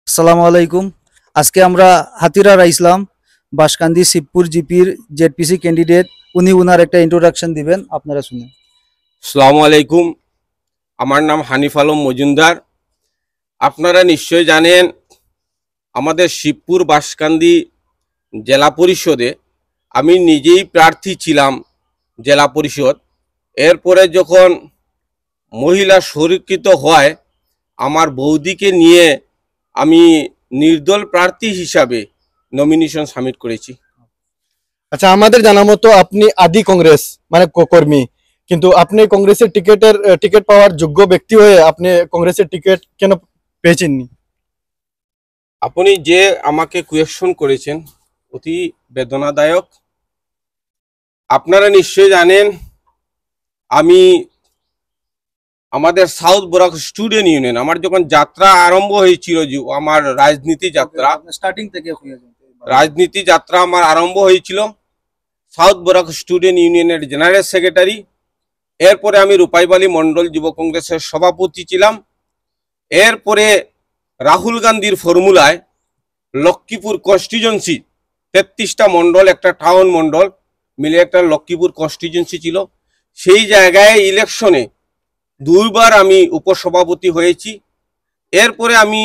আসসালামু আলাইকুম। আজকে আমরা হাতিরার ইসলাম বাসকান্দি শিবপুর জিপির জেডপিসি ক্যান্ডিডেট। উনি উনার একটা ইন্ট্রোডাকশন দিবেন, আপনারা শুনেন। আসসালামু আলাইকুম। আমার নাম হানিফ আলম মজুমদার। আপনারা নিশ্চয় জানেন আমাদের শিবপুর বাসকান্দি জেলা পরিষদে আমি নিজেই প্রার্থী ছিলাম জেলা পরিষদ। এরপরে যখন মহিলা সুরক্ষিত হয় আমার বৌদিকে নিয়ে আমি নির্দল প্রার্থী হিসাবে নমিনেশন সাবমিট করেছি। আচ্ছা, আমাদের জানা মতো আপনি আদি কংগ্রেস মানে কর্মী, কিন্তু আপনি কংগ্রেসের টিকিট পাওয়ার যোগ্য ব্যক্তি হয়ে আপনি কংগ্রেসের টিকিট কেন পেয়েছেননি? আপনি যে আমাকে কোয়েশ্চন করেছেন অতি বেদনাদায়ক। আপনারা নিশ্চয় জানেন আমি আমাদের সাউথ বরাক স্টুডেন্ট ইউনিয়ন আমার যখন যাত্রা আরম্ভ হয়েছিল, আমার রাজনীতি যাত্রা স্টার্টিং থেকে আমার আরম্ভ হয়েছিল সাউথ বরাক স্টুডেন্ট ইউনিয়নের জেনারেল সেক্রেটারি। এরপরে আমি রূপাইবালী মন্ডল যুব কংগ্রেসের সভাপতি ছিলাম। এরপরে রাহুল গান্ধীর ফর্মুলায় লক্ষ্মীপুর কনস্টিটিউয়েন্সি 33টা মন্ডল, একটা টাউন মন্ডল মিলে একটা লক্ষ্মীপুর কনস্টিটিউয়েন্সি ছিল। সেই জায়গায় ইলেকশনে 2বার আমি উপসভাপতি হয়েছি। এরপরে আমি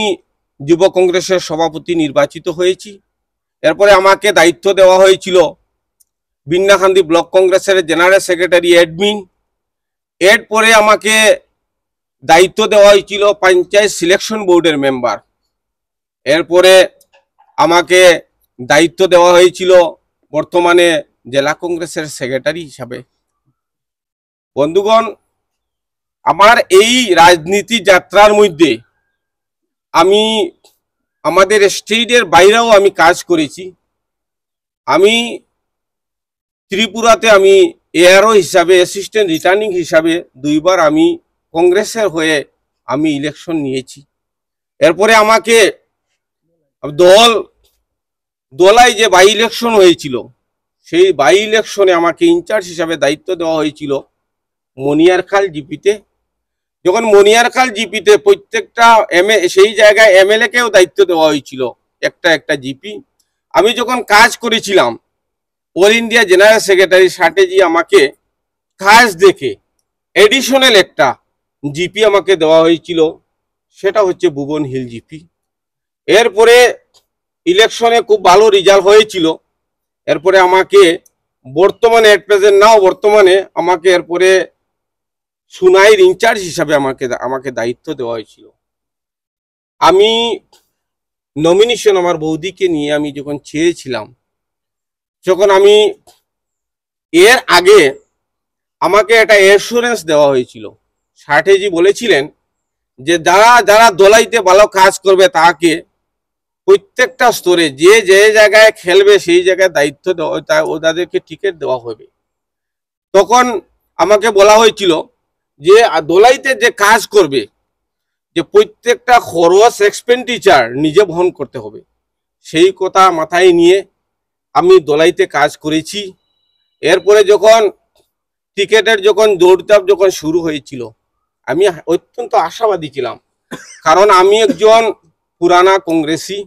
যুব কংগ্রেসের সভাপতি নির্বাচিত হয়েছি। এরপরে আমাকে দায়িত্ব দেওয়া হয়েছিল বিন্নাখান্দি ব্লক কংগ্রেসের জেনারেল সেক্রেটারি অ্যাডমিন। এরপরে আমাকে দায়িত্ব দেওয়া হয়েছিল পঞ্চায়েত সিলেকশন বোর্ডের মেম্বার। এরপরে আমাকে দায়িত্ব দেওয়া হয়েছিল বর্তমানে জেলা কংগ্রেসের সেক্রেটারি হিসাবে। বন্ধুগণ, আমার এই রাজনীতি যাত্রার মধ্যে আমি আমাদের স্টেটের বাইরেও আমি কাজ করেছি। আমি ত্রিপুরাতে আমি এআরও হিসাবে অ্যাসিস্ট্যান্ট রিটার্নিং হিসাবে 2বার আমি কংগ্রেসের হয়ে আমি ইলেকশন নিয়েছি। এরপরে আমাকে দলায় যে বাই ইলেকশন হয়েছিল সেই বাই ইলেকশনে আমাকে ইনচার্জ হিসাবে দায়িত্ব দেওয়া হয়েছিল মনিয়ারখাল জিপিতে। যখন মনিয়ারখাল জিপিতে প্রত্যেকটা সেই জায়গায় এমএলএ কেও দায়িত্ব দেওয়া হয়েছিল একটা জিপি। আমি যখন কাজ করেছিলাম all India general secretary strategy আমাকে কাজ দেখে এডিশনাল একটা জিপি আমাকে দেওয়া হয়েছিল, সেটা হচ্ছে ভুবন হিল জিপি। এরপরে ইলেকশনে খুব ভালো রেজাল্ট হয়েছিল। এরপরে আমাকে বর্তমানে আমাকে এরপরে সুনাইর ইনচার্জ হিসাবে আমাকে দায়িত্ব দেওয়া হয়েছিল। আমি নমিনেশন আমার বৌদিকে নিয়ে আমি যখন চেয়েছিলাম, যখন আমি এর আগে আমাকে একটা অ্যাসুরেন্স দেওয়া হয়েছিল। স্ট্র্যাটেজি বলেছিলেন যে যারা দলাইতে ভালো কাজ করবে তাকে প্রত্যেকটা স্তরে যে জায়গায় খেলবে সেই জায়গায় দায়িত্ব দেওয়া, তাদেরকে টিকিট দেওয়া হবে। তখন আমাকে বলা হয়েছিল যে দলাইতে যে কাজ করবে যে প্রত্যেকটা খরচ এক্সপেন্ডিচার নিজে বহন করতে হবে। সেই কথা মাথায় নিয়ে আমি দলাইতে কাজ করেছি। এরপরে যখন টিকিটের দৌড়ধাপ শুরু হয়েছিল আমি অত্যন্ত আশাবাদী ছিলাম, কারণ আমি একজন পুরানা কংগ্রেসী।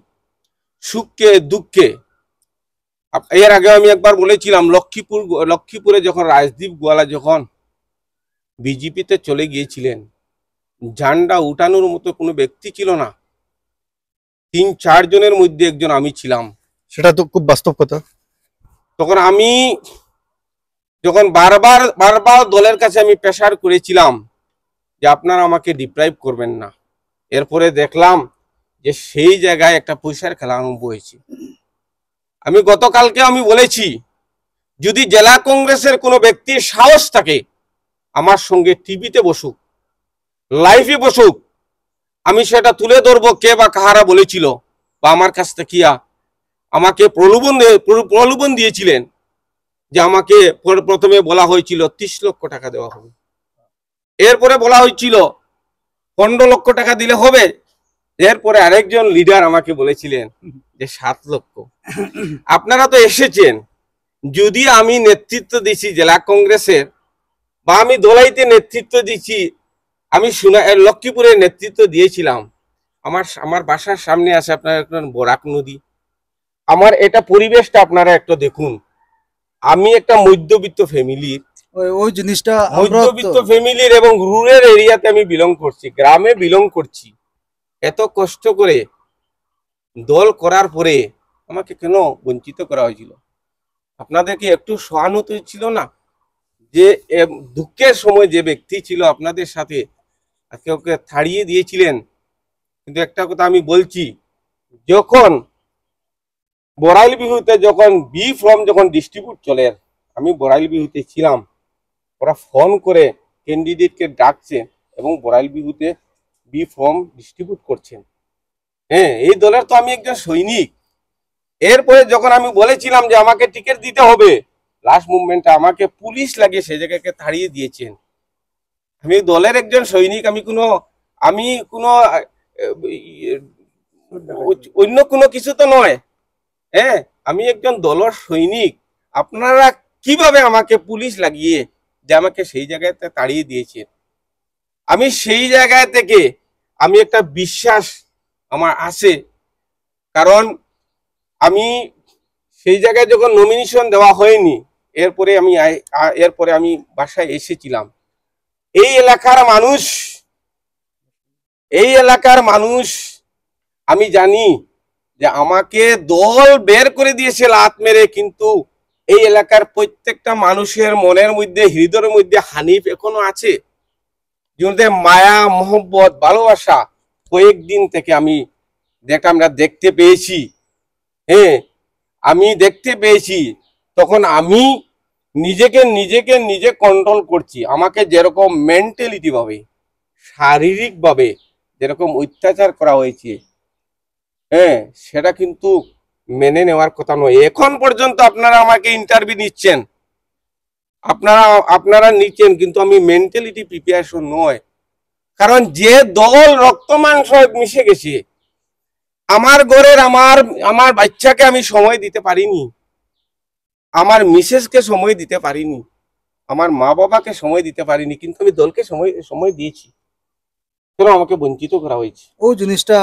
সুখে দুঃখে এর আগে আমি একবার বলেছিলাম লক্ষ্মীপুরে যখন রাজদীপ গোয়ালা যখন বিজেপিতে চলে গিয়েছিলেন, ঝান্ডা উঠানোর মতো কোনো ব্যক্তি ছিল না। 3-4 জনের মধ্যে একজন আমি ছিলাম। সেটা তো খুব বাস্তব কথা। তখন আমি যখন বারবার দলের কাছে আমি প্রেসার করেছিলাম যে আপনারা আমাকে ডিপ্রাইভ করবেন না, এরপরে দেখলাম যে সেই জায়গায় একটা পয়সার খেলা আরম্ভ হয়েছে। আমি গতকালকে আমি বলেছি, যদি জেলা কংগ্রেসের কোনো ব্যক্তির সাহস থাকে আমার সঙ্গে টিভিতে বসুক, লাইভে বসুক, আমি সেটা তুলে ধরবো কে বা কাহারা বলেছিল বা আমার কাছ থেকে আমাকে প্রলোভন দিয়েছিলেন। যে আমাকে প্রথমে বলা হয়েছিল 30 লক্ষ টাকা দেওয়া হবে, এরপরে বলা হয়েছিল 15 লক্ষ টাকা দিলে হবে, এরপরে আরেকজন লিডার আমাকে বলেছিলেন যে 7 লক্ষ। আপনারা তো এসেছেন, যদি আমি নেতৃত্ব দিছি জেলা কংগ্রেসের বা আমি দলাইতে নেতৃত্ব দিচ্ছি, আমি লক্ষ্মীপুরে নেতৃত্ব দিয়েছিলাম, আমার বাসার সামনে আছে আপনার একটা বরাক নদী। আমার এটা পরিবেশটা আপনারা একটু দেখুন। আমি একটা মধ্যবিত্ত ফ্যামিলির ওই জিনিসটা আমরা মধ্যবিত্ত ফ্যামিলির এবং রুরাল এরিয়াতে আমি বিলং করছি, গ্রামে বিলং করছি। এত কষ্ট করে দল করার পরে আমাকে কেন বঞ্চিত করা হয়েছিল? আপনাদেরকে একটু সহানুভূতি ছিল না? যে দুঃখের সময় যে ব্যক্তি ছিল আপনাদের সাথে, আজকে ওকে ছাড়িয়ে দিয়েছিলেন। কিন্তু একটা কথা আমি বলছি, যখন বড়াইল বিহুতে যখন বি ফর্ম যখন ডিস্ট্রিবিউট চলে, আমি বড়াইল বিহুতে ছিলাম, ওরা ফোন করে ক্যান্ডিডেটকে ডাকছে এবং বড়াইল বিহুতে বি ফর্ম ডিস্ট্রিবিউট করছেন। হ্যাঁ, এই দলের তো আমি একজন সৈনিক। এরপরে যখন আমি বলেছিলাম যে আমাকে টিকিট দিতে হবে, লাস্ট মুভমেন্টে আমাকে পুলিশ লাগিয়ে সে জায়গাকে তাড়িয়ে দিয়েছেন। আমি দলের একজন সৈনিক, আমি কোনো অন্য কোনো কিছু তো নয়। হ্যাঁ, আমি একজন দলের সৈনিক। আপনারা কিভাবে আমাকে পুলিশ লাগিয়ে যে আমাকে সেই জায়গাতে তাড়িয়ে দিয়েছেন? আমি সেই জায়গায় থেকে আমি একটা বিশ্বাস আমার আছে, কারণ আমি সেই জায়গায় যখন নমিনেশন দেওয়া হয়নি, এরপরে আমি বাসায় এসেছিলাম। এই এলাকার মানুষ আমি জানি যে আমাকে দল বের করে দিয়েছে লাত মেরে, কিন্তু এই এলাকার প্রত্যেকটা মানুষের মনের মধ্যে, হৃদয়ের মধ্যে হানিফ এখনো আছে, যাদের মায়া মোহব্বত ভালোবাসা কয়েকদিন থেকে আমরা দেখতে পেয়েছি। হ্যাঁ, আমি দেখতে পেয়েছি। তখন আমি নিজে কন্ট্রোল করছি। আমাকে যেরকম মেন্টালিটি ভাবে, শারীরিক ভাবে যেরকম অত্যাচার করা হয়েছে, হ্যাঁ, সেটা কিন্তু মেনে নেওয়ার কথা নয়। এখন পর্যন্ত আপনারা আমাকে ইন্টারভিউ নিচ্ছেন, আপনারা নিচ্ছেন, কিন্তু আমি মেন্টালিটি প্রিপারেশন নয়। কারণ যে দল রক্ত মাংস মিশে গেছে, আমার ঘরের আমার বাচ্চাকে আমি সময় দিতে পারিনি, আমার মিসেসকে সময় দিতে পারিনি, আমার মা বাবাকে সময় দিতে পারিনি, কিন্তু আমি দলকে সময় দিয়েছি। কেন আমাকে বঞ্চিত করা হয়েছে? ওই জিনিসটা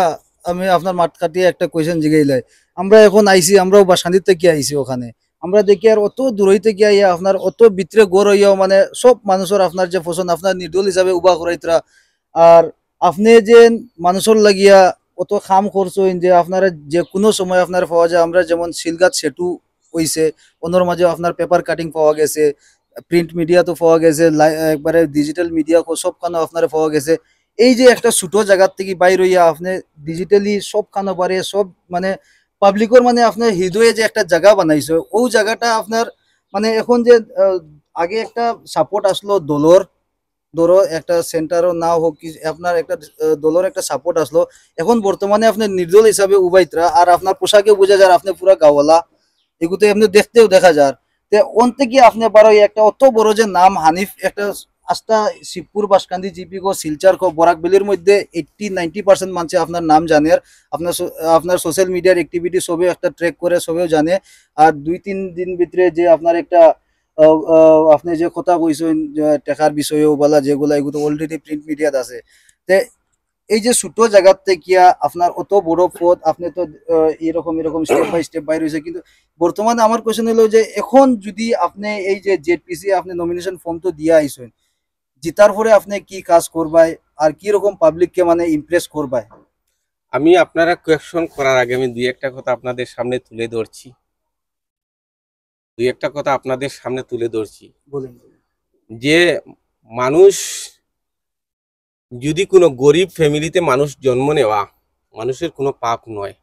আমি আপনার মাঠ কাটিয়ে একটা কোয়েশ্চেন জিগাইলাই। আমরা এখন আইছি, আমরাও বাসান্দির থেকে আইছি, ওখানে আমরা দেখি আর অত দূরই থেকে আইয়া আপনার অত ভিতরে গড় হইয়াও মানে সব মানুষের আপনার যে পছন্দ আপনার নির্দল হিসাবে উবা করাইতরা। আর আপনি যে মানুষের লাগিয়া অত খাম করছেন যে আপনারা যে কোনো সময় আপনার পাওয়া যায়। আমরা যেমন শিলগাছ সেতু হইছে, অন্যর মাঝে আপনার পেপার কাটিং পাওয়া গেছে, প্রিন্ট মিডিয়া তো পাওয়া গেছে, একবারে ডিজিটাল মিডিয়া সব কানো আপনারা পাওয়া গেছে। এই যে একটা ছোট জায়গার থেকে বাইর হইয়া আপনি ডিজিটালি সব খানো পারে সব মানে পাবলিকর মানে আপনার হৃদয়ে যে একটা জায়গা বানাইছে, ওই জায়গাটা আপনার মানে এখন যে আগে একটা সাপোর্ট আসলো দলর, ধরো একটা সেন্টারও না হোক কি আপনার একটা দলের একটা সাপোর্ট আসলো। এখন বর্তমানে আপনি নির্দল হিসাবে উবাইতরা আর আপনার পোশাকে বোঝা যায় আপনি পুরা গাওয়ালা, এগুলো এমনি দেখতেও দেখা যায়। তে অন্তে কি আপনি পারো একটা অত বড় যে নাম হানিফ একটা আস্তা শিবপুর বাসকান্দি জিপি কো শিলচার কো বরাক বেলির মধ্যে 80-90% মানুষ আপনার নাম জানে। আপনার সোশ্যাল মিডিয়ার অ্যাক্টিভিটি সবে একটা ট্র্যাক করে সবেও জানে। আর 2-3 দিন ভিতরে যে আপনার একটা আপনি যে কথা কইছেন টাকার বিষয়েও বলা যেগুলা এগুলো অলরেডি প্রিন্ট মিডিয়াত আছে। তে এই যে ছোট জায়গার থেকে আপনার অত বড় পদ আপনি তো এরকম স্টেপ বাই স্টেপ বাইর হয়েছে। কিন্তু বর্তমানে আমার কোয়েশ্চেন হলো যে এখন যদি আপনি এই যে জেডপিসি আপনি নমিনেশন ফর্ম তো দিয়ে আইছেন, জিতার পরে আপনি কি কাজ করবাই আর কি রকম পাবলিককে মানে ইমপ্রেস করবাই? আমি আপনারা কোয়েকশন করার আগে আমি দুই একটা কথা আপনাদের সামনে তুলে ধরছি। বলেন। যে মানুষ যদি কোনো গরিব ফ্যামিলিতে মানুষ জন্ম নেওয়া মানুষের কোনো পাপ নয়।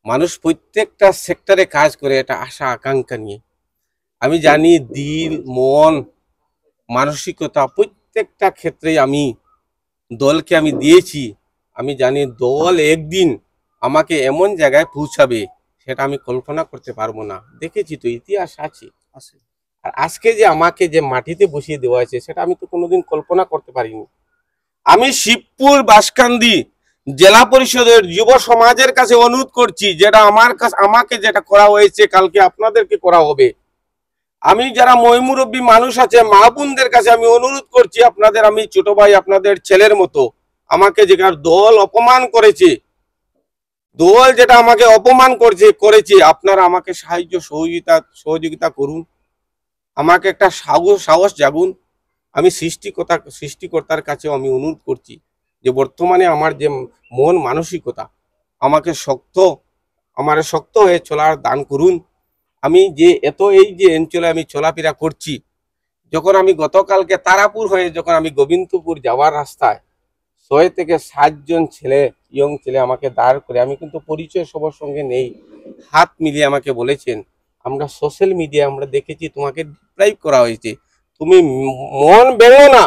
মানুষ প্রত্যেকটা সেক্টরে কাজ করে এটা আশা আকাঙ্ক্ষা নিয়ে। আমি জানি দিল মন মানসিকতা প্রত্যেকটা ক্ষেত্রে আমি দলকে আমি দিয়েছি। আমি জানি দল একদিন আমাকে এমন জায়গায় পৌঁছাবে সেটা আমি কল্পনা করতে পারবো না। দেখেছি তো, ইতিহাস আছে। আর আজকে যে আমাকে যে মাটিতে বসিয়ে দেওয়া হয়েছে সেটা আমি তো কোনোদিন কল্পনা করতে পারিনি। আমি শিবপুর বাসকান্দি জেলা পরিষদের যুব সমাজের কাছে অনুরোধ করছি, যেটা আমাকে যেটা করা হয়েছে কালকে আপনাদেরকে করা হবে। আমি যারা মহিমুরব্বী মানুষ আছে মা বোনদের কাছে আমি অনুরোধ করছি, আপনাদের আমি ছোট ভাই আপনাদের ছেলের মতো, আমাকে যেটা দল অপমান করেছে, দল যেটা আমাকে অপমান করেছে আপনারা আমাকে সহযোগিতা করুন, আমাকে একটা সাহস জাগুন। আমি সৃষ্টিকর্তার কাছে আমি অনুরোধ করছি যে বর্তমানে আমার যে মন মানসিকতা, আমাকে শক্ত হয়ে চলার দান করুন। আমি যে এই যে অঞ্চলে আমি চলাফেরা করছি, যখন আমি গতকালকে তারাপুর হয়ে যখন আমি গোবিন্দপুর যাওয়ার রাস্তায় 6 থেকে 7 জন ইয়ং ছেলে আমাকে দাঁড় করে, আমি কিন্তু পরিচয় সবার সঙ্গে নেই, হাত মিলিয়ে আমাকে বলেছেন, আমরা সোশ্যাল মিডিয়ায় আমরা দেখেছি তোমাকে ডিপ্রাইভ করা হয়েছে, তুমি মন ভেঙো না,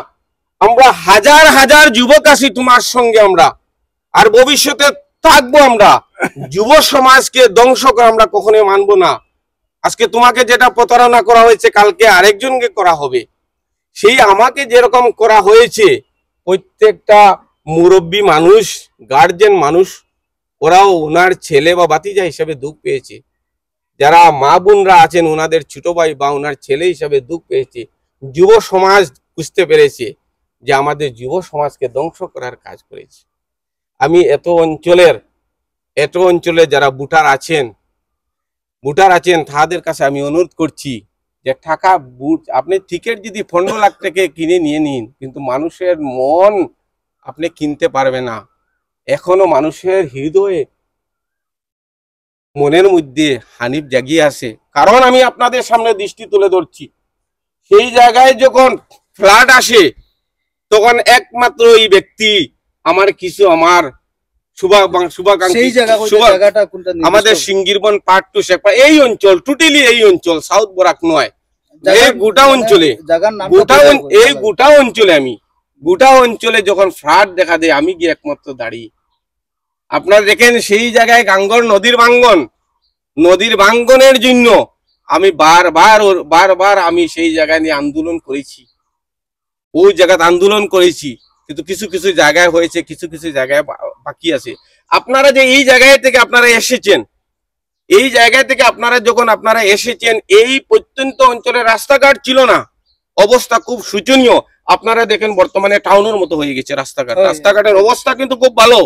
আমরা হাজার হাজার যুবক আছি তোমার সঙ্গে, আমরা আর ভবিষ্যতে থাকবো। আমরা যুব সমাজকে ধ্বংস করে আমরা কখনোই মানবো না। আজকে তোমাকে যেটা প্রতারণা করা হয়েছে কালকে আরেকজনকে করা হবে। সেই আমাকে যেরকম করা হয়েছে, প্রত্যেকটা মুরব্বী মানুষ, গার্জেন মানুষ, ওরাও ওনার ছেলে বা ভাতিজা হিসেবে দুঃখ পেয়েছে। যারা মা বোনরা আছেন ওনাদের ছোট ভাই বা ওনার ছেলে হিসেবে দুঃখ পেয়েছে। যুব সমাজ বুঝতে পেরেছে যে আমাদের যুব সমাজকে ধ্বংস করার কাজ করেছে। আমি এত অঞ্চলে যারা ভোটার আছেন তাদের কাছে আমি অনুরোধ করছি যে টাকা আপনি টিকিট যদি 15 লাখ টাকা কিনে নিয়ে নিন, কিন্তু মানুষের মন আপনি কিনতে পারবে না। এখনো মানুষের হৃদয়ে মনের মধ্যে হানিফ জাগিয়ে আসে। কারণ আমি আপনাদের সামনে দৃষ্টি তুলে ধরছি, সেই জায়গায় যখন ফ্লাড আসে তখন একমাত্র এই ব্যক্তি আমার আমাদের সিঙ্গিরবন পার্ট 2 শেখপা এই অঞ্চল, টোটালি এই অঞ্চল, সাউথ বরাক নয়, এই গোটা অঞ্চলে যখন ফ্লাড দেখা দেয় আমি গিয়ে একমাত্র দাঁড়িয়ে। আপনারা দেখেন সেই জায়গায় গাঙ্গর নদীর ভাঙ্গনের জন্য আমি বারবার আমি সেই জায়গায় নিয়ে আন্দোলন করেছি, ওই জায়গাতে আন্দোলন করেছি, কিন্তু কিছু কিছু জায়গায় হয়েছে, কিছু কিছু জায়গায় বাকি আছে। আপনারা যে এই জায়গায় থেকে আপনারা এসেছেন, যখন আপনারা এসেছেন, এই প্রত্যন্ত অঞ্চলের রাস্তাঘাট ছিল না, অবস্থা খুব শোচনীয়। আপনারা দেখেন বর্তমানে টাউনের মতো হয়ে গেছে রাস্তাঘাটের অবস্থা কিন্তু খুব ভালো।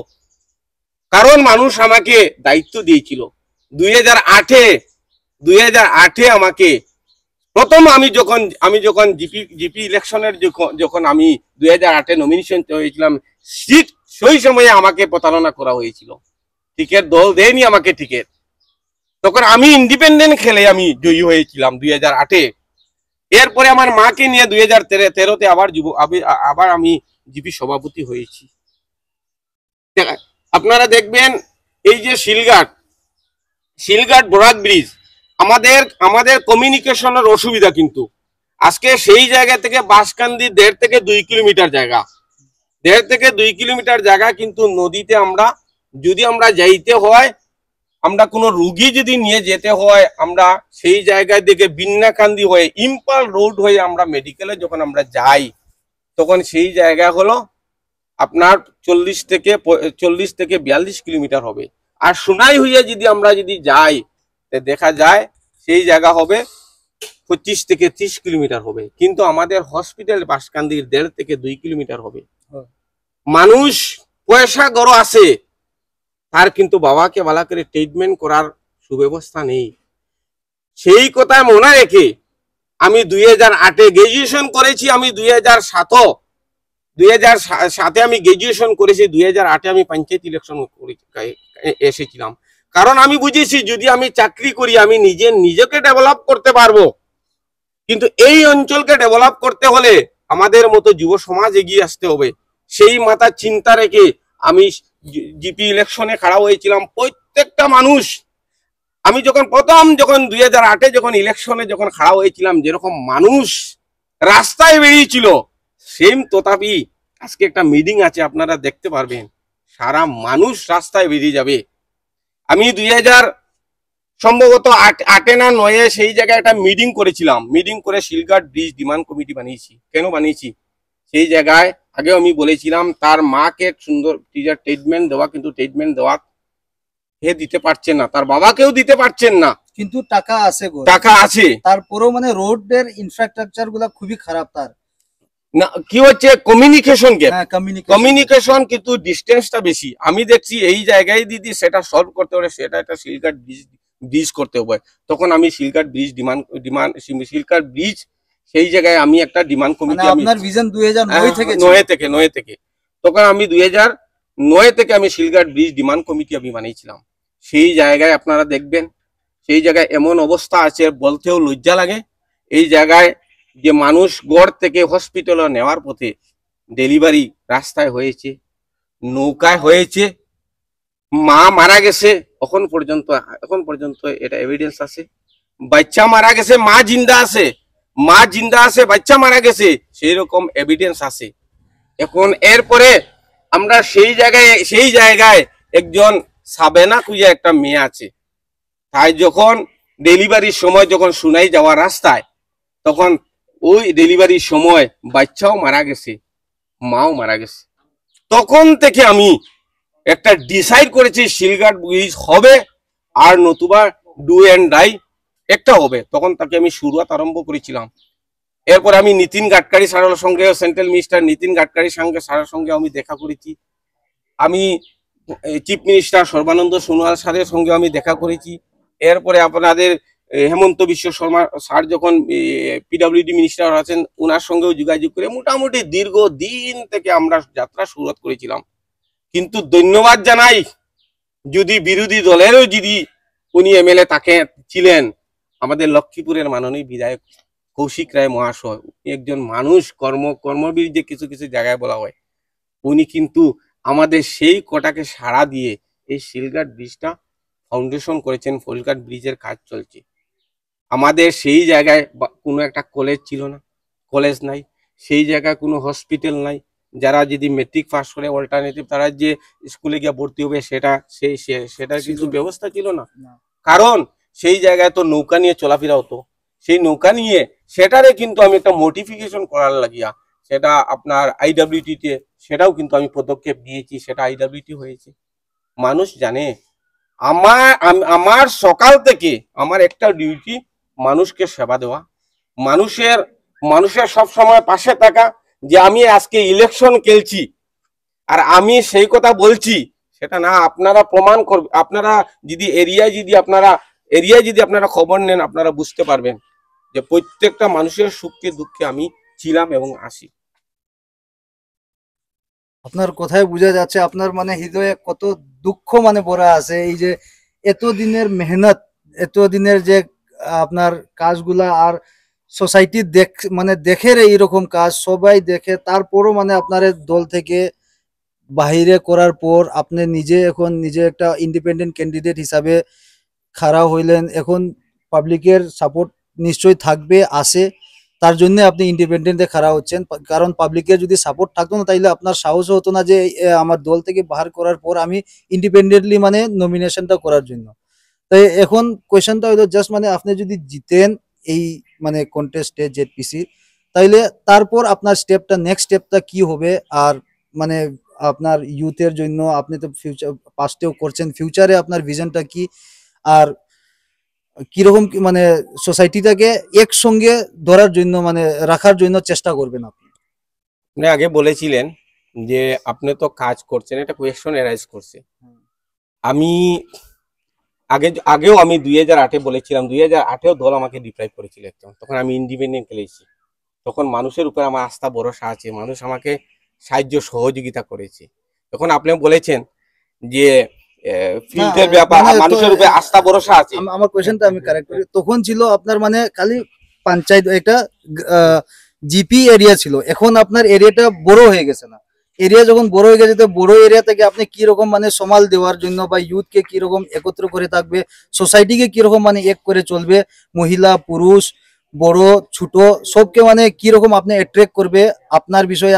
কারণ মানুষ আমাকে দায়িত্ব দিয়েছিল 2008-এ আমাকে প্রথম আমি যখন জিপি ইলেকশনের যখন আমি 2008-এ নমিনেশন হয়েছিলাম, সেই সময়ে আমাকে প্রতারণা করা হয়েছিল, টিকিট দল দেয়নি আমাকে টিকিট। তখন আমি ইন্ডিপেন্ডেন্ট খেলে আমি জয়ী হয়েছিলাম 2008-এ। এরপরে আমার মাকে নিয়ে 2013-তে আবার আমি জিপি সভাপতি হয়েছি। আপনারা দেখবেন এই যে শিলঘাট বরাক ব্রিজ, আমাদের কমিউনিকেশনের অসুবিধা, কিন্তু আজকে সেই জায়গা থেকে বাঁশকান্দি 1.5 থেকে 2 কিলোমিটার জায়গা, কিন্তু নদীতে যদি আমরা যাইতে হয়, আমরা কোনো রুগী যদি নিয়ে যেতে হয়, আমরা সেই জায়গায় থেকে বিন্নাকান্দি হয়ে ইম্পাল রোড হয়ে আমরা মেডিকেলে যখন আমরা যাই, তখন সেই জায়গা হলো আপনার 40 থেকে 42 কিলোমিটার হবে। আর সোনাই হইয়া আমরা যদি যাই, দেখা যায় সেই জায়গা হবে 25 থেকে 30 কিলোমিটার হবে, কিন্তু আমাদের হসপিটাল বাঁশকান্দির 1.5 থেকে 2 কিলোমিটার হবে। মানুষ পয়সা গড় আছে, তার কিন্তু বাবাকে ভালো করে ট্রিটমেন্ট করার সুব্যবস্থা নেই। সেই কথা মনে রেখে আমি 2008-এ গ্রাজুয়েশন করেছি, আমি 2007-এ আমি গ্রাজুয়েশন করেছি, 2008-এ আমি পঞ্চায়েত ইলেকশন এসেছিলাম। কারণ আমি বুঝেছি যদি আমি চাকরি করি আমি নিজেকে ডেভেলপ করতে পারবো, কিন্তু এই অঞ্চলকে ডেভেলপ করতে হলে আমাদের মতো যুব সমাজ এগিয়ে আসতে হবে। সেই মাথা চিন্তা রেখে আমি জিপি ইলেকশনে খাড়া হয়েছিলাম। প্রত্যেকটা মানুষ, আমি যখন 2008-এ যখন ইলেকশনে খাড়া হয়েছিলাম, যেরকম মানুষ রাস্তায় বেরিয়েছিল, সেম তথাপি আজকে একটা মিটিং আছে, আপনারা দেখতে পারবেন, সারা মানুষ রাস্তায় বেরিয়ে যাবে। আমি 2000 সম্ভবত 8-এ না 9-এ সেই জায়গায় একটা মিটিং করেছিলাম। মিটিং করে শিলঘাট ব্রিজ ডিমান্ড কমিটি বানিয়েছি। কেন বানিয়েছি? সেই জায়গায় আগেও আমি বলেছিলাম, তার মাকে সুন্দর ট্রিটমেন্ট দেওয়া, কিন্তু ট্রিটমেন্ট দেওয়া হে দিতে পারছেন না, তার বাবাকেও দিতে পারছেন না, কিন্তু টাকা আছে, টাকা আছে, তারপরেও মানে রোডের ইনফ্রাস্ট্রাকচার গুলা খুবই খারাপ। তার না কি হচ্ছে কমিউনিকেশন গ্যাপ, হ্যাঁ কমিউনিকেশন। কমিউনিকেশন কিন্তু ডিস্টেন্সটা বেশি। আমি দেখছি এই জায়গায় দিদি সেটা সলভ করতে হলে সেটা একটা শিলঘাট ব্রিজ করতে হবে। তখন আমি শিলঘাট ব্রিজ শিলঘাট ব্রিজ সেই জায়গায় আমি একটা ডিমান্ড মানে কমিটি আমি আপনার ভিশন 2009 থেকে ছিল। 9 থেকে তখন আমি 2009 থেকে আমি শিলঘাট ব্রিজ ডিমান্ড কমিটি আমি বানিয়েছিলাম। সেই জায়গায় আপনারা দেখবেন সেই জায়গায় এমন অবস্থা আছে বলতেও লজ্জা লাগে। এই জায়গায় যে মানুষ গড় থেকে হসপিটালে নেওয়ার পথে ডেলিভারি রাস্তায় হয়েছে, নৌকায় হয়েছে, মা মারা গেছে, এখন পর্যন্ত এটা এভিডেন্স আছে। বাচ্চা মারা গেছে, মা জিন্দা আছে, মা জিন্দা আছে, বাচ্চা মারা গেছে, সেই রকম এভিডেন্স আছে। এখন এরপরে আমরা সেই জায়গায় একজন সাবেনা খুঁজে একটা মেয়ে আছে, তাই যখন ডেলিভারির সময় যখন শুনাই যাওয়ার রাস্তায়, তখন ওই ডেলিভারির সময় বাচ্চাও মারা গেছে, মাও মারা গেছে। তখন থেকে আমি একটা ডিসাইড করেছি শিলঘাট ব্রিজ হবে, আর নতুবা ডু এন্ড ডাই একটা হবে। তখন তাকে আমি শুরুয়াত আরম্ভ করেছিলাম। এরপর আমি নীতিন গাডকারি স্যারের সঙ্গে, সেন্ট্রাল মিনিস্টার নীতিন গাডকারির সঙ্গে স্যারের সঙ্গে আমি দেখা করেছি। আমি চিফ মিনিস্টার সর্বানন্দ সোনোয়াল স্যারের সঙ্গে আমি দেখা করেছি। এরপরে আপনাদের হেমন্ত বিশ্ব শর্মা স্যার যখন পিডব্লিউডি মিনিস্টার আছেন, ওনার সঙ্গেও যোগাযোগ করে মোটামুটি দীর্ঘ দিন থেকে আমরা যাত্রা শুরু করেছিলাম। কিন্তু ধন্যবাদ জানাই, যদি বিরোধী দলেরও যদি উনি এমএলএ তাকে ছিলেন, আমাদের লক্ষ্মীপুরের মাননীয় বিধায়ক কৌশিক রায় মহাশয়, একজন মানুষ কর্মবীর যে কিছু কিছু জায়গায় বলা হয়, উনি কিন্তু আমাদের সেই কটাকে সাড়া দিয়ে এই শিলঘাট ব্রিজটা ফাউন্ডেশন করেছেন। শিলঘাট ব্রিজের কাজ চলছে। আমাদের সেই জায়গায় কোনো একটা কলেজ ছিল না, কলেজ নাই, সেই জায়গায় কোনো হসপিটাল নাই। যারা যদি মেট্রিক পাস করে অল্টারনেটিভ তারা যে স্কুলে গিয়ে ভর্তি হবে সেটার কিন্তু ব্যবস্থা ছিল না। কারণ সেই জায়গায় তো নৌকা নিয়ে চলাফেরা হতো, সেই নৌকা নিয়ে সেটারে কিন্তু আমি একটা মোটিফিকেশন করার লাগিয়া সেটা আপনার আইডব্লিউটি তে সেটাও কিন্তু আমি পদক্ষেপ নিয়েছি, সেটা আইডব্লিউটি হয়েছে। মানুষ জানে আমার সকাল থেকে আমার একটা ডিউটি মানুষকে সেবা দেওয়া, মানুষের সব সময় পাশে থাকা। যে আমি আজকে ইলেকশন খেলছি আর আমি সেই কথা বলছি সেটা না, আপনারা প্রমাণ করবে। আপনারা যদি এরিয়ায় যদি আপনারা খবর নেন, আপনারা বুঝতে পারবেন যে প্রত্যেকটা মানুষের সুখে দুঃখে আমি ছিলাম এবং আসি। আপনার কথায় বোঝা যাচ্ছে আপনার মানে হৃদয়ে কত দুঃখ মানে ভরা আছে। এই যে এতদিনের মেহনত, এতদিনের যে আপনার কাজগুলা, আর সোসাইটি দেখে রে এইরকম কাজ সবাই দেখে, তারপরও মানে আপনার দল থেকে বাহিরে করার পর আপনি নিজে একটা ইন্ডিপেন্ডেন্ট ক্যান্ডিডেট হিসাবে খাড়া হইলেন। এখন পাবলিকের সাপোর্ট নিশ্চয়ই থাকবে, আসে, তার জন্য আপনি ইন্ডিপেন্ডেন্টে খাড়া হচ্ছেন। কারণ পাবলিকের যদি সাপোর্ট থাকতো না, তাইলে আপনার সাহসও হতো না যে আমার দল থেকে বাহার করার পর আমি ইন্ডিপেন্ডেন্টলি মানে নমিনেশনটা করার জন্য। তাই এখন কোয়েশনটা হলো জাস্ট মানে আপনি যদি জিতেন এই মানে কন্টেস্টে জেডপিসি, তাইলে তারপর আপনার নেক্সট স্টেপটা কি হবে? আর মানে আপনার ইউথের জন্য আপনি তো ফিউচার পাস্টেও করছেন, ফিউচারে আপনার ভিশনটা কি? আর কিরকম মানে সোসাইটিটাকে একসঙ্গে ধরার জন্য মানে রাখার জন্য চেষ্টা করবেন আপনি? আপনি আগে বলেছিলেন যে আপনি তো কাজ করছেন, এটা কোয়েশ্চন এরাইজ করছে। আমি আগেও আমি 2008-এ বলেছিলাম, 2008-এও দল আমাকে ডিপ্রাইভ করেছিল একদম, তখন আমি ইন্ডিপেন্ডেন্ট খেলেছি। তখন মানুষের উপর আমার আস্থা ভরসা আছে, মানুষ আমাকে সাহায্য সহযোগিতা করেছে। তখন আপনি বলেছেন যে ফিল্ডের ব্যাপার মানুষের উপরে আস্থা ভরসা আছে। আমার কোয়েশ্চনটা আমি কারেক্ট করি, তখন ছিল আপনার মানে খালি পঞ্চায়েত একটা জিপি এরিয়া ছিল, এখন আপনার এরিয়াটা বড় হয়ে গেছে না? এরিয়া যখন বড় হয়ে গেছে, তো বড় এরিয়া থেকে আপনি কি রকম মানে সমাল দেওয়ার জন্য বা ইউথকে কি রকম একত্র করে থাকবে, সোসাইটিকে কি রকম মানে এক করে চলবে, মহিলা পুরুষ বড় ছোট সবকে মানে কি রকম আপনি অ্যাট্রাক্ট করবে আপনার বিষয়ে,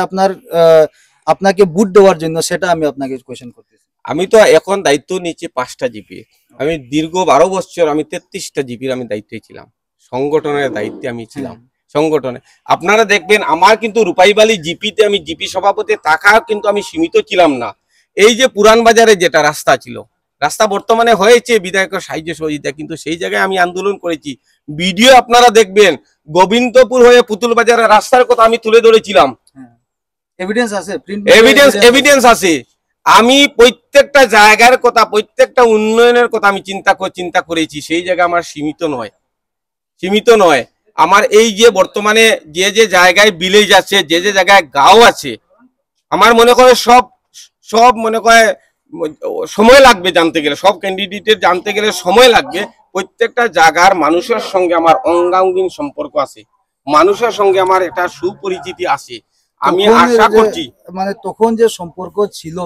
আপনাকে বুট দেওয়ার জন্য, সেটা আমি আপনাকে কোয়েশ্চেন করতেছি। আমি তো এখন দায়িত্ব নিচ্ছি 5টা জিপি। আমি দীর্ঘ 12 বছর আমি 33টা জিপির আমি দায়িত্বে ছিলাম, সংগঠনের দায়িত্বে আমি ছিলাম। সংগঠনে আপনারা দেখবেন আমার কিন্তু রূপাইবালি জিপিতে আমি জিপি সভাপতি থাকা কিন্তু আমি সীমিত ছিলাম না। এই যে পুরান বাজারে যেটা রাস্তা ছিল, রাস্তা বর্তমানে হয়েছে বিধায়কের সাহায্য সহযোগিতা, কিন্তু সেই জায়গায় আমি আন্দোলন করেছি। ভিডিও আপনারা দেখবেন গোবিন্দপুর হয়ে পুতুল বাজারের রাস্তার কথা আমি তুলে ধরেছিলাম, এভিডেন্স আছে, এভিডেন্স আছে। আমি প্রত্যেকটা জায়গার কথা, প্রত্যেকটা উন্নয়নের কথা আমি চিন্তা করেছি। সেই জায়গা আমার সীমিত নয়। আমার এই যে বর্তমানে যে জায়গায় ভিলেজ আছে, যে জায়গায় গাঁও আছে, আমার মনে করে সব মনে করে সময় লাগবে জানতে গেলে, সব ক্যান্ডিডেটের জানতে গেলে সময় লাগবে। প্রত্যেকটা জায়গার মানুষের সঙ্গে আমার অঙ্গাঙ্গিন সম্পর্ক আছে, মানুষের সঙ্গে আমার একটা সুপরিচিতি আছে। আমি আশা করছি মানে তখন যে সম্পর্ক ছিল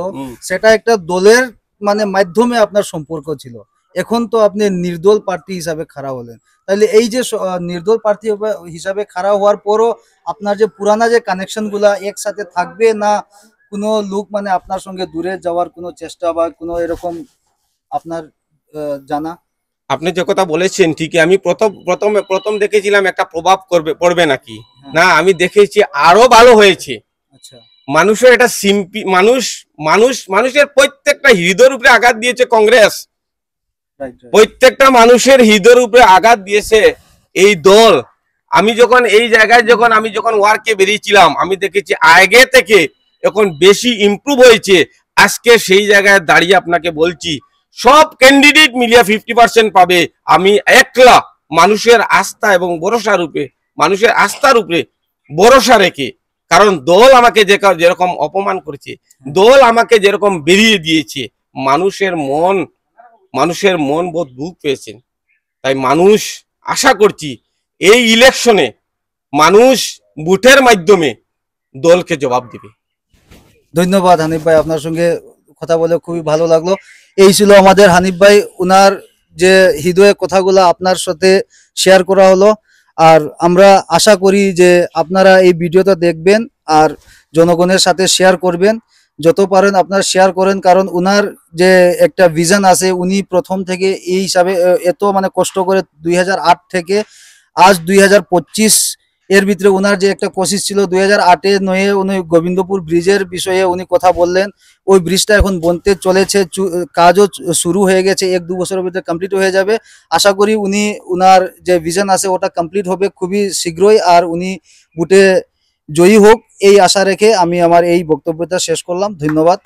সেটা একটা দলের মানে মাধ্যমে আপনার সম্পর্ক ছিল, এখন তো আপনি নির্দল প্রার্থী হিসাবে খাড়া হলেন, তাহলে এই যে নির্দল প্রার্থী হিসাবে খাড়া হওয়ার পরও আপনার যে পুরানা যে কানেকশন গুলা একসাথে থাকবে না, কোনো লোক মানে আপনার সঙ্গে দূরে যাওয়ার কোনো চেষ্টা বা কোনো এরকম আপনার জানা? আপনি যে কথা বলেছেন ঠিকই। আমি প্রথম দেখেছিলাম একটা প্রভাব পড়বে নাকি, না আমি দেখেছি আরো ভালো হয়েছে। আচ্ছা, মানুষের এটা মানুষের প্রত্যেকটা হৃদয়ের উপরে আঘাত দিয়েছে কংগ্রেস, প্রত্যেকটা মানুষের হৃদয়ের উপরে আঘাত দিয়েছে এই দল। আমি যখন এই জায়গায় আমি যখন ওয়ার্কে বেরিয়েছিলাম, আমি দেখেছি আগে থেকে এখন বেশি ইমপ্রুভ হয়েছে। আজকে সেই জায়গায় দাঁড়িয়ে আপনাকে বলছি, সব ক্যান্ডিডেট মিলিয়ে 50% পাবে। আমি একলা মানুষের আস্থা এবং ভরসার উপরে, মানুষের আস্থার উপরে ভরসা রেখে, কারণ দল আমাকে যেরকম অপমান করেছে, দল আমাকে যেরকম বেরিয়ে দিয়েছে, মানুষের মন বোধ বুক পেয়েছেন। তাই মানুষ আশা করছি এই ইলেকশনে মানুষ ভোটের মাধ্যমে দলকে জবাব দেবে। ধন্যবাদ হানিফ ভাই, আপনার সঙ্গে কথা বলে খুবই ভালো লাগলো। এই ছিল আমাদের হানিফ ভাই, উনার যে হৃদয়ের কথাগুলো আপনার সাথে শেয়ার করা হলো। আর আমরা আশা করি যে আপনারা এই ভিডিওটা দেখবেন আর জনগণের সাথে শেয়ার করবেন, যত পারেন আপনারা শেয়ার করেন, কারণ উনার যে একটা ভিশন আছে, উনি প্রথম থেকে এই হিসাবে এত মানে কষ্ট করে 2008 থেকে আজ 2025 এর ভিতরে উনার যে একটা কোশিশ ছিল, 2008-এ 9-এ উনি গোবিন্দপুর ব্রিজের বিষয়ে উনি কথা বললেন। ওই ব্রিজটা এখন বনতে চলেছে, কাজও শুরু হয়ে গেছে, 1-2 বছরের ভিতরে কমপ্লিট হয়ে যাবে। আশা করি উনার যে ভিশন আছে ওটা কমপ্লিট হবে খুবই শীঘ্রই, আর উনি বুটে জয়ী হোক এই আশা রেখে আমি আমার এই বক্তব্যটা শেষ করলাম। ধন্যবাদ।